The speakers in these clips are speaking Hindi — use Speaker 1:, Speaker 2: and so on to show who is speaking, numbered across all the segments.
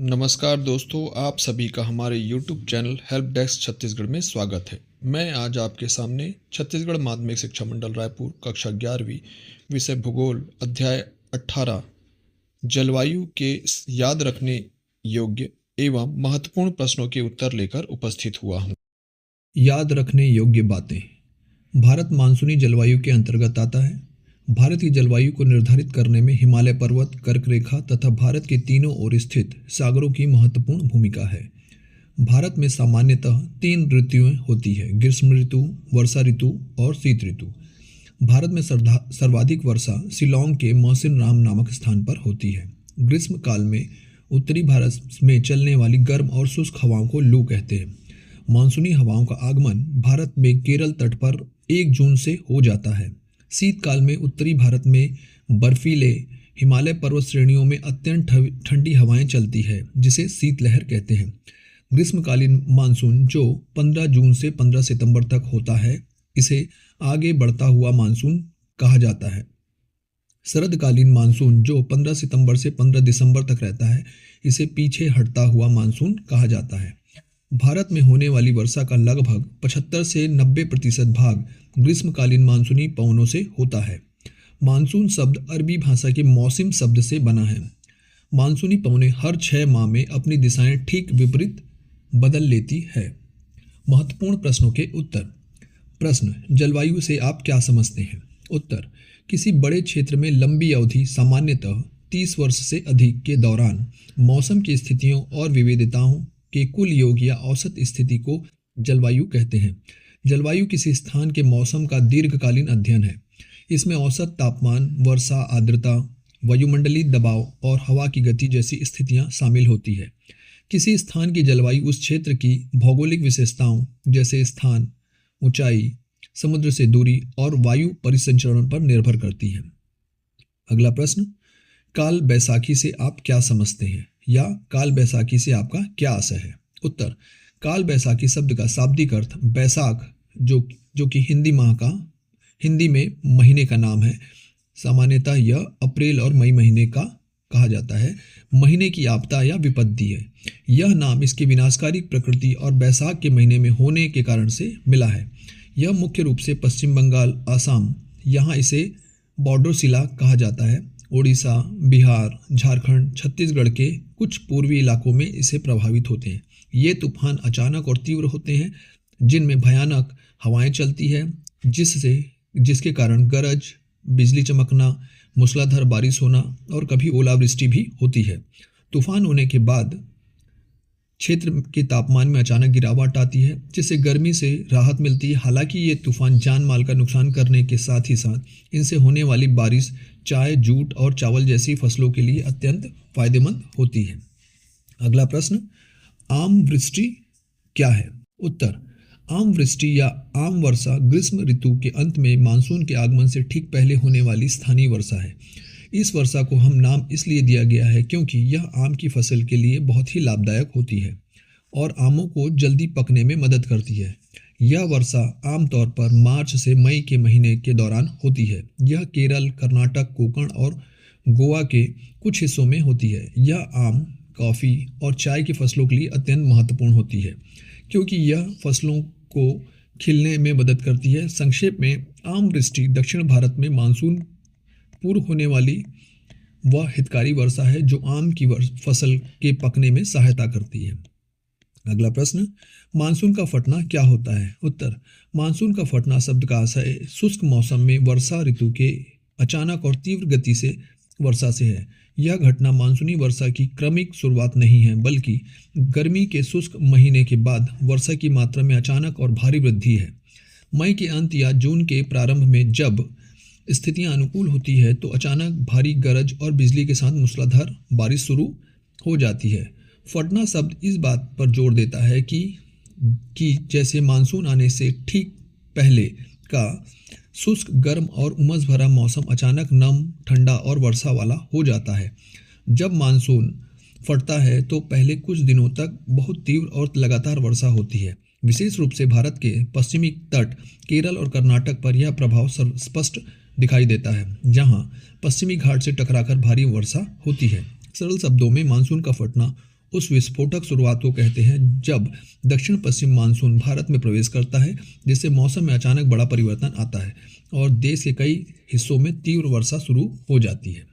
Speaker 1: नमस्कार दोस्तों, आप सभी का हमारे YouTube channel help desk Chhattisgarh में स्वागत है। मैं आज आपके सामने छत्तीसगढ़ माध्यमिक शिक्षा मंडल रायपुर कक्षा 11वीं विषय भूगोल अध्याय 18 जलवायु के याद रखने योग्य एवं महत्वपूर्ण प्रश्नों के उत्तर लेकर उपस्थित हुआ हूँ।
Speaker 2: याद रखने योग्य बातें। भारत मानसूनी जलवायु के अंतर्गत आता है। भारत की जलवायु को निर्धारित करने में हिमालय पर्वत, कर्क रेखा तथा भारत के तीनों ओर स्थित सागरों की महत्वपूर्ण भूमिका है। भारत में सामान्यतः 3 ऋतुएं होती है: ग्रीष्म ऋतु, वर्षा ऋतु और शीत ऋतु। भारत में सर्वाधिक वर्षा शिलांग के मौसिन राम नामक स्थान पर होती है। ग्रीष्म काल में उत्तरी भारत में चलने वाली गर्म और शुष्क हवाओं को लू कहते हैं। मानसूनी हवाओं का आगमन भारत में केरल तट पर 1 जून से हो जाता है। शीतकाल में उत्तरी भारत में बर्फीले हिमालय पर्वत श्रेणियों में अत्यंत ठंडी हवाएं चलती है, जिसे शीतलहर कहते हैं। ग्रीष्मकालीन मानसून जो 15 जून से 15 सितंबर तक होता है, इसे आगे बढ़ता हुआ मानसून कहा जाता है। शरदकालीन मानसून जो 15 सितंबर से 15 दिसंबर तक रहता है, इसे पीछे हटता हुआ मानसून कहा जाता है। भारत में होने वाली वर्षा का लगभग 75 से 90% भाग ग्रीष्मकालीन मानसूनी पवनों से होता है। मानसून शब्द अरबी भाषा के मौसम शब्द से बना है। मानसूनी पवनें हर 6 माह में अपनी दिशाएं ठीक विपरीत बदल लेती है। महत्वपूर्ण प्रश्नों के उत्तर। प्रश्न: जलवायु से आप क्या समझते हैं? उत्तर: किसी बड़े क्षेत्र में लंबी अवधि, सामान्यतः 30 वर्ष से अधिक के दौरान मौसम की स्थितियों और विविधताओं के कुल योग या औसत स्थिति को जलवायु कहते हैं। जलवायु किसी स्थान के मौसम का दीर्घकालीन अध्ययन है। इसमें औसत तापमान, वर्षा, आर्द्रता, वायुमंडलीय दबाव और हवा की गति जैसी स्थितियां शामिल होती है। किसी स्थान की जलवायु उस क्षेत्र की भौगोलिक विशेषताओं जैसे स्थान, ऊंचाई, समुद्र से दूरी और वायु परिसंचरण पर निर्भर करती है। अगला प्रश्न: काल बैसाखी से आप क्या समझते हैं, या काल बैसाखी से आपका क्या आशय है? उत्तर: काल बैसाखी शब्द का शाब्दिक अर्थ बैसाख, जो कि हिंदी में महीने का नाम है। सामान्यतः यह अप्रैल और मई महीने का कहा जाता है। महीने की आपदा या विपत्ति है। यह नाम इसकी विनाशकारी प्रकृति और बैसाख के महीने में होने के कारण से मिला है। यह मुख्य रूप से पश्चिम बंगाल, आसाम, यहाँ इसे बॉर्डोसिला कहा जाता है, ओडिशा, बिहार, झारखंड, छत्तीसगढ़ के कुछ पूर्वी इलाकों में इसे प्रभावित होते हैं। ये तूफान अचानक और तीव्र होते हैं, जिनमें भयानक हवाएं चलती है, जिसके कारण गरज, बिजली चमकना, मूसलाधार बारिश होना और कभी ओलावृष्टि भी होती है। तूफान होने के बाद क्षेत्र के तापमान में अचानक गिरावट आती है, जिससे गर्मी से राहत मिलती है। हालांकि ये तूफान जान माल का नुकसान करने के साथ ही साथ इनसे होने वाली बारिश चाय, जूट और चावल जैसी फसलों के लिए अत्यंत फायदेमंद होती है। अगला प्रश्न: आम वृष्टि क्या है? उत्तर: आम वृष्टि या आम वर्षा ग्रीष्म ऋतु के अंत में मानसून के आगमन से ठीक पहले होने वाली स्थानीय वर्षा है। इस वर्षा को हम नाम इसलिए दिया गया है क्योंकि यह आम की फसल के लिए बहुत ही लाभदायक होती है और आमों को जल्दी पकने में मदद करती है। यह वर्षा आमतौर पर मार्च से मई के महीने के दौरान होती है। यह केरल, कर्नाटक, कोंकण और गोवा के कुछ हिस्सों में होती है। यह आम, कॉफ़ी और चाय की फसलों के लिए अत्यंत महत्वपूर्ण होती है क्योंकि यह फसलों को खिलने में मदद करती है। संक्षेप में, आम वृष्टि दक्षिण भारत में मानसून पूर्व होने वाली वह हितकारी वर्षा है जो आम की फसल के पकने में सहायता करती है। अगला प्रश्न: मानसून का फटना क्या होता है? उत्तर: मानसून का फटना शब्द का आशय शुष्क मौसम में वर्षा ऋतु के अचानक और तीव्र गति से वर्षा से है। यह घटना मानसूनी वर्षा की क्रमिक शुरुआत नहीं है, बल्कि गर्मी के शुष्क महीने के बाद वर्षा की मात्रा में अचानक और भारी वृद्धि है। मई के अंत या जून के प्रारंभ में जब स्थितियां अनुकूल होती है तो अचानक भारी गरज और बिजली के साथ मूसलाधार बारिश शुरू हो जाती है। फटना शब्द इस बात पर जोर देता है कि जैसे मानसून आने से ठीक पहले का शुष्क, गर्म और उमस भरा मौसम अचानक नम, ठंडा और वर्षा वाला हो जाता है। जब मानसून फटता है तो पहले कुछ दिनों तक बहुत तीव्र और लगातार वर्षा होती है। विशेष रूप से भारत के पश्चिमी तट, केरल और कर्नाटक पर यह प्रभाव स्पष्ट दिखाई देता है, जहां पश्चिमी घाट से टकराकर भारी वर्षा होती है। सरल शब्दों में, मानसून का फटना उस विस्फोटक शुरुआत को कहते हैं जब दक्षिण पश्चिम मानसून भारत में प्रवेश करता है, जिससे मौसम में अचानक बड़ा परिवर्तन आता है और देश के कई हिस्सों में तीव्र वर्षा शुरू हो जाती है।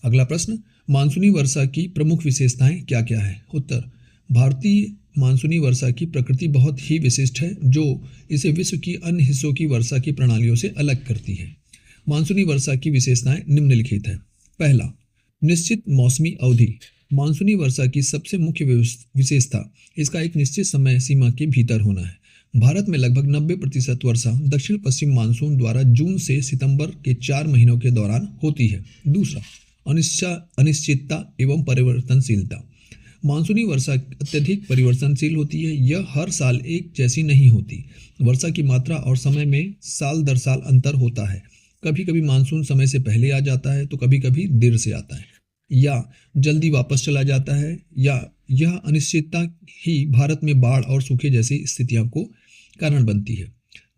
Speaker 2: अगला प्रश्न, मानसूनी वर्षा की प्रमुख विशेषताएं क्या क्या है? उत्तर, भारतीय मानसूनी वर्षा की प्रकृति बहुत ही विशिष्ट है, जो इसे विश्व की अन्य हिस्सों की वर्षा की प्रणालियों से अलग करती है। मानसूनी वर्षा की विशेषताएं निम्नलिखित है। पहला, निश्चित मौसमी अवधि। मानसूनी वर्षा की सबसे मुख्य विशेषता इसका एक निश्चित समय सीमा के भीतर होना है। भारत में लगभग 90% वर्षा दक्षिण पश्चिम मानसून द्वारा जून से सितंबर के 4 महीनों के दौरान होती है। दूसरा, अनिश्चितता एवं परिवर्तनशीलता। मानसूनी वर्षा अत्यधिक परिवर्तनशील होती है। यह हर साल एक जैसी नहीं होती। वर्षा की मात्रा और समय में साल दर साल अंतर होता है। कभी कभी मानसून समय से पहले आ जाता है तो कभी कभी देर से आता है या जल्दी वापस चला जाता है, या यह अनिश्चितता ही भारत में बाढ़ और सूखे जैसी स्थितियों को कारण बनती है।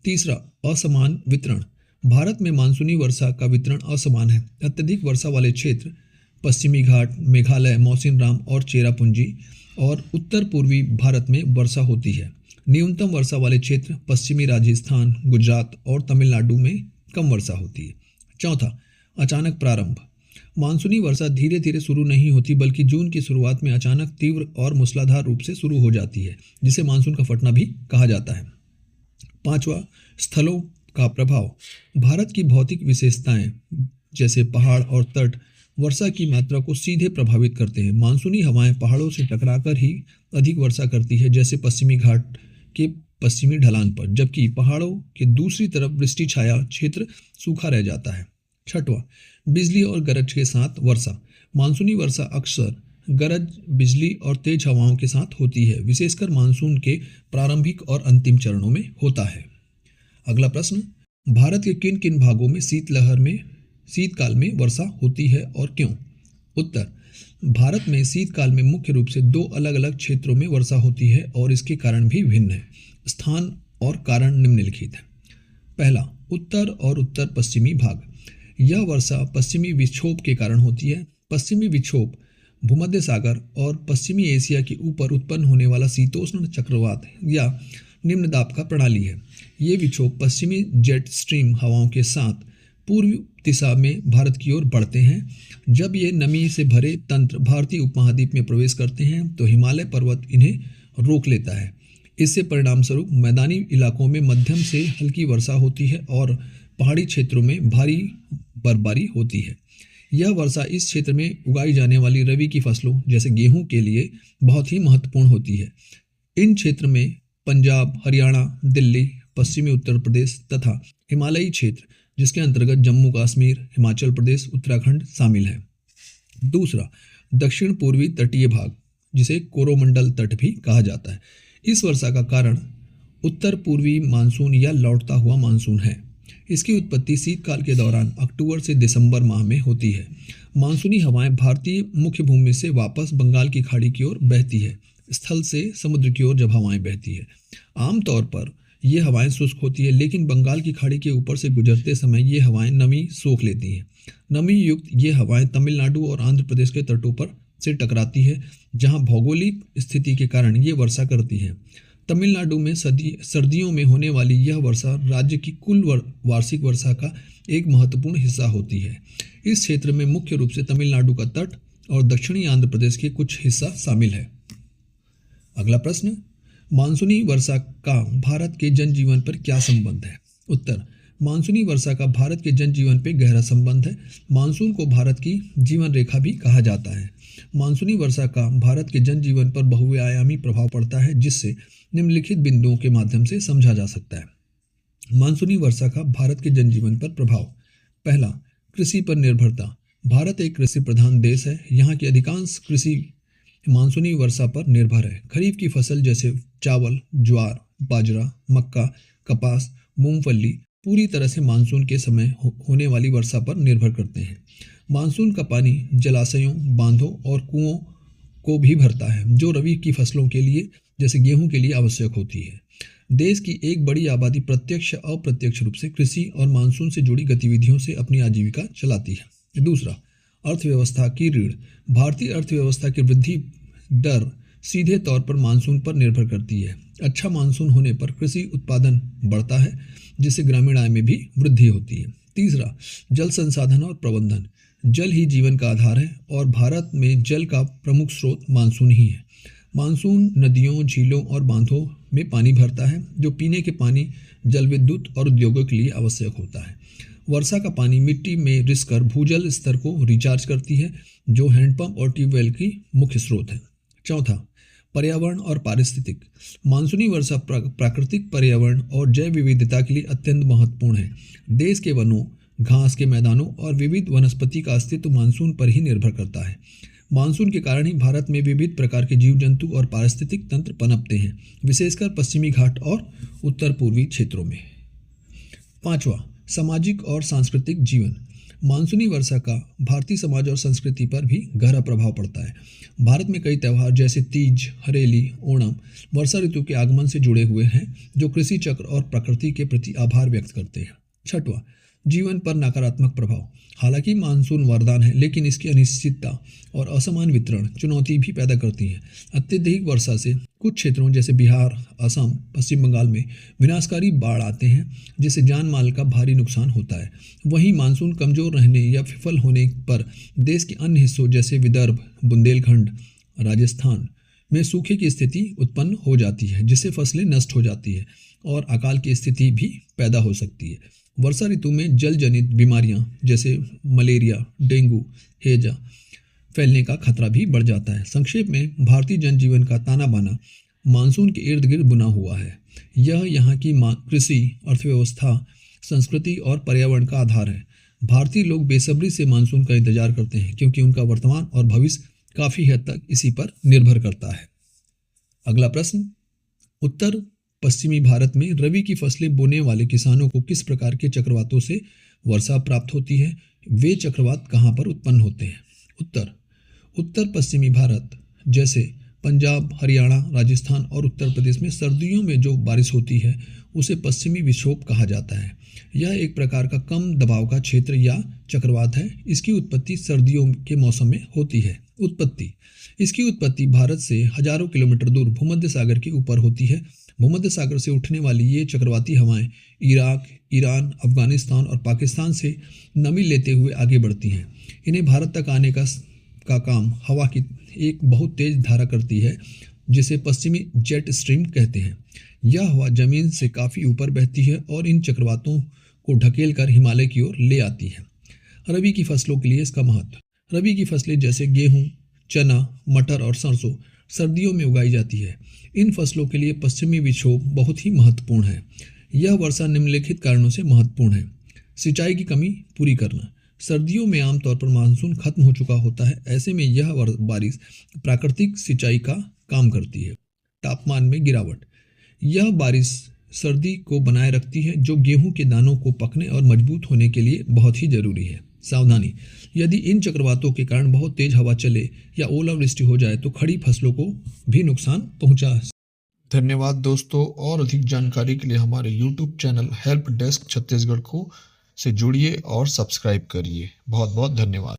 Speaker 2: तीसरा, असमान वितरण। भारत में मानसूनी वर्षा का वितरण असमान है। अत्यधिक वर्षा वाले क्षेत्र पश्चिमी घाट, मेघालय, मौसिनराम और चेरापूंजी और उत्तर पूर्वी भारत में वर्षा होती है। न्यूनतम वर्षा वाले क्षेत्र पश्चिमी राजस्थान, गुजरात और तमिलनाडु में कम वर्षा होती है। चौथा, अचानक प्रारंभ। मानसूनी वर्षा धीरे धीरे शुरू नहीं होती, बल्कि जून की शुरुआत में अचानक तीव्र और मूसलाधार रूप से शुरू हो जाती है, जिसे मानसून का फटना भी कहा जाता है। पांचवा, स्थलों का प्रभाव। भारत की भौतिक विशेषताएं जैसे पहाड़ और तट वर्षा की मात्रा को सीधे प्रभावित करते हैं। मानसूनी हवाएं पहाड़ों से टकराकर ही अधिक वर्षा करती है, जैसे पश्चिमी घाट के पश्चिमी ढलान पर, जबकि पहाड़ों के दूसरी तरफ वृष्टि छाया क्षेत्र सूखा रह जाता है। छठवां, बिजली और गरज के साथ वर्षा। मानसूनी वर्षा अक्सर गरज, बिजली और तेज हवाओं के साथ होती है, विशेषकर मानसून के प्रारंभिक और अंतिम चरणों में होता है। अगला प्रश्न, भारत के किन किन भागों में शीतकाल में वर्षा होती है और क्यों? उत्तर, भारत में शीतकाल में मुख्य रूप से 2 अलग अलग क्षेत्रों में वर्षा होती है और इसके कारण भी भिन्न है। स्थान और कारण निम्नलिखित है। पहला, उत्तर और उत्तर पश्चिमी भाग। यह वर्षा पश्चिमी विक्षोभ के कारण होती है। पश्चिमी विक्षोभ भूमध्य सागर और पश्चिमी एशिया के ऊपर उत्पन्न होने वाला शीतोष्ण चक्रवात या निम्न दाब का प्रणाली है। ये विक्षोभ पश्चिमी जेट स्ट्रीम हवाओं के साथ पूर्व दिशा में भारत की ओर बढ़ते हैं। जब ये नमी से भरे तंत्र भारतीय उपमहाद्वीप में प्रवेश करते हैं तो हिमालय पर्वत इन्हें रोक लेता है। इससे परिणाम स्वरूप मैदानी इलाकों में मध्यम से हल्की वर्षा होती है और पहाड़ी क्षेत्रों में भारी बर्फबारी होती है। यह वर्षा इस क्षेत्र में उगाई जाने वाली रबी की फसलों जैसे गेहूं के लिए बहुत ही महत्वपूर्ण होती है। इन क्षेत्र में पंजाब, हरियाणा, दिल्ली, पश्चिमी उत्तर प्रदेश तथा हिमालयी क्षेत्र, जिसके अंतर्गत जम्मू कश्मीर, हिमाचल प्रदेश, उत्तराखंड शामिल है। दूसरा, दक्षिण पूर्वी तटीय भाग, जिसे कोरोमंडल तट भी कहा जाता है। इस वर्षा का कारण उत्तर पूर्वी मानसून या लौटता हुआ मानसून है। इसकी उत्पत्ति शीतकाल के दौरान अक्टूबर से दिसंबर माह में होती है। मानसूनी हवाएं भारतीय मुख्य भूमि से वापस बंगाल की खाड़ी की ओर बहती है। स्थल से समुद्र की ओर जब हवाएं बहती है, आमतौर पर ये हवाएं शुष्क होती है, लेकिन बंगाल की खाड़ी के ऊपर से गुजरते समय ये हवाएं नमी सोख लेती हैं। नमी युक्त ये हवाएं तमिलनाडु और आंध्र प्रदेश के तटों पर से टकराती है, जहां भौगोलिक स्थिति के कारण ये वर्षा करती है। तमिलनाडु में सर्दियों में होने वाली यह वर्षा राज्य की कुल वार्षिक वर्षा का एक महत्वपूर्ण हिस्सा होती है। इस क्षेत्र में मुख्य रूप से तमिलनाडु का तट और दक्षिणी आंध्र प्रदेश के कुछ हिस्सा शामिल है। अगला प्रश्न, मानसूनी वर्षा का भारत के जनजीवन पर क्या संबंध है? उत्तर, मानसूनी वर्षा का भारत के जनजीवन पर गहरा संबंध है। मानसून को भारत की जीवन रेखा भी कहा जाता है। मानसूनी वर्षा का भारत के जनजीवन पर बहुआयामी प्रभाव पड़ता है, जिससे निम्नलिखित बिंदुओं के माध्यम से समझा जा सकता है। मानसूनी वर्षा का भारत के जनजीवन पर प्रभाव। पहला, कृषि पर निर्भरता। भारत एक कृषि प्रधान देश है। यहाँ की अधिकांश कृषि मानसूनी वर्षा पर निर्भर है। खरीफ की फसल जैसे चावल, ज्वार, बाजरा, मक्का, कपास, मूंगफली पूरी तरह से मानसून के समय होने वाली वर्षा पर निर्भर करते हैं। मानसून का पानी जलाशयों, बांधों और कुओं को भी भरता है, जो रबी की फसलों के लिए जैसे गेहूं के लिए आवश्यक होती है। देश की एक बड़ी आबादी प्रत्यक्ष या अप्रत्यक्ष रूप से कृषि और मानसून से जुड़ी गतिविधियों से अपनी आजीविका चलाती है। दूसरा, अर्थव्यवस्था की रीढ़। भारतीय अर्थव्यवस्था की वृद्धि दर सीधे तौर पर मानसून पर निर्भर करती है। अच्छा मानसून होने पर कृषि उत्पादन बढ़ता है, जिससे ग्रामीण आय में भी वृद्धि होती है। तीसरा, जल संसाधन और प्रबंधन। जल ही जीवन का आधार है और भारत में जल का प्रमुख स्रोत मानसून ही है। मानसून नदियों, झीलों और बांधों में पानी भरता है, जो पीने के पानी, जल विद्युत और उद्योगों के लिए आवश्यक होता है। वर्षा का पानी मिट्टी में रिसकर भूजल स्तर को रिचार्ज करती है, जो हैंडपंप और ट्यूबवेल की मुख्य स्रोत है। चौथा, पर्यावरण और पारिस्थितिक। मानसूनी वर्षा प्राकृतिक पर्यावरण और जैव विविधता के लिए अत्यंत महत्वपूर्ण है। देश के वनों, घास के मैदानों और विविध वनस्पति का अस्तित्व मानसून पर ही निर्भर करता है। मानसून के कारण ही भारत में विविध प्रकार के जीव जंतु और पारिस्थितिक तंत्र पनपते हैं, विशेषकर पश्चिमी घाट और उत्तर पूर्वी क्षेत्रों में। पांचवा, सामाजिक और सांस्कृतिक जीवन। मानसूनी वर्षा का भारतीय समाज और संस्कृति पर भी गहरा प्रभाव पड़ता है। भारत में कई त्यौहार जैसे तीज, हरेली, ओणम वर्षा ऋतु के आगमन से जुड़े हुए हैं, जो कृषि चक्र और प्रकृति के प्रति आभार व्यक्त करते हैं। छठवां, जीवन पर नकारात्मक प्रभाव। हालांकि मानसून वरदान है, लेकिन इसकी अनिश्चितता और असमान वितरण चुनौती भी पैदा करती है। अत्यधिक वर्षा से कुछ क्षेत्रों जैसे बिहार, असम, पश्चिम बंगाल में विनाशकारी बाढ़ आते हैं, जिससे जान माल का भारी नुकसान होता है। वहीं मानसून कमजोर रहने या विफल होने पर देश के अन्य हिस्सों जैसे विदर्भ, बुंदेलखंड, राजस्थान में सूखे की स्थिति उत्पन्न हो जाती है, जिससे फसलें नष्ट हो जाती है और अकाल की स्थिति भी पैदा हो सकती है। वर्षा ऋतु में जल जनित बीमारियां जैसे मलेरिया, डेंगू, हैजा फैलने का खतरा भी बढ़ जाता है। संक्षेप में, भारतीय जनजीवन का ताना बाना मानसून के इर्द गिर्द बुना हुआ है। यह यहाँ की कृषि, अर्थव्यवस्था, संस्कृति और पर्यावरण का आधार है। भारतीय लोग बेसब्री से मानसून का इंतजार करते हैं, क्योंकि उनका वर्तमान और भविष्य काफ़ी हद तक इसी पर निर्भर करता है। अगला प्रश्न, उत्तर पश्चिमी भारत में रबी की फसलें बोने वाले किसानों को किस प्रकार के चक्रवातों से वर्षा प्राप्त होती है? वे चक्रवात कहाँ पर उत्पन्न होते हैं? उत्तर पश्चिमी भारत जैसे पंजाब, हरियाणा, राजस्थान और उत्तर प्रदेश में सर्दियों में जो बारिश होती है उसे पश्चिमी विक्षोभ कहा जाता है। यह एक प्रकार का कम दबाव का क्षेत्र या चक्रवात है। इसकी उत्पत्ति सर्दियों के मौसम में होती है। इसकी उत्पत्ति भारत से हजारों किलोमीटर दूर भूमध्य सागर के ऊपर होती है। भूमध्य सागर से उठने वाली ये चक्रवाती हवाएं इराक, ईरान, अफगानिस्तान और पाकिस्तान से नमी लेते हुए आगे बढ़ती हैं। इन्हें भारत तक आने का काम हवा की एक बहुत तेज धारा करती है, जिसे पश्चिमी जेट स्ट्रीम कहते हैं। यह हवा जमीन से काफ़ी ऊपर बहती है और इन चक्रवातों को ढकेल कर हिमालय की ओर ले आती है। रबी की फसलों के लिए इसका महत्व। रबी की फसलें जैसे गेहूँ, चना, मटर और सरसों सर्दियों में उगाई जाती है। इन फसलों के लिए पश्चिमी विक्षोभ बहुत ही महत्वपूर्ण है। यह वर्षा निम्नलिखित कारणों से महत्वपूर्ण है। सिंचाई की कमी पूरी करना। सर्दियों में आमतौर पर मानसून खत्म हो चुका होता है। ऐसे में यह बारिश प्राकृतिक सिंचाई का काम करती है। तापमान में गिरावट। यह बारिश सर्दी को बनाए रखती है, जो गेहूं के दानों को पकने और मजबूत होने के लिए बहुत ही जरूरी है। सावधानी। यदि इन चक्रवातों के कारण बहुत तेज हवा चले या ओलावृष्टि हो जाए तो खड़ी फसलों को भी नुकसान पहुंचा।
Speaker 1: धन्यवाद दोस्तों। और अधिक जानकारी के लिए हमारे YouTube channel help desk Chhattisgarh को से जुड़िए और सब्सक्राइब करिए। बहुत बहुत धन्यवाद।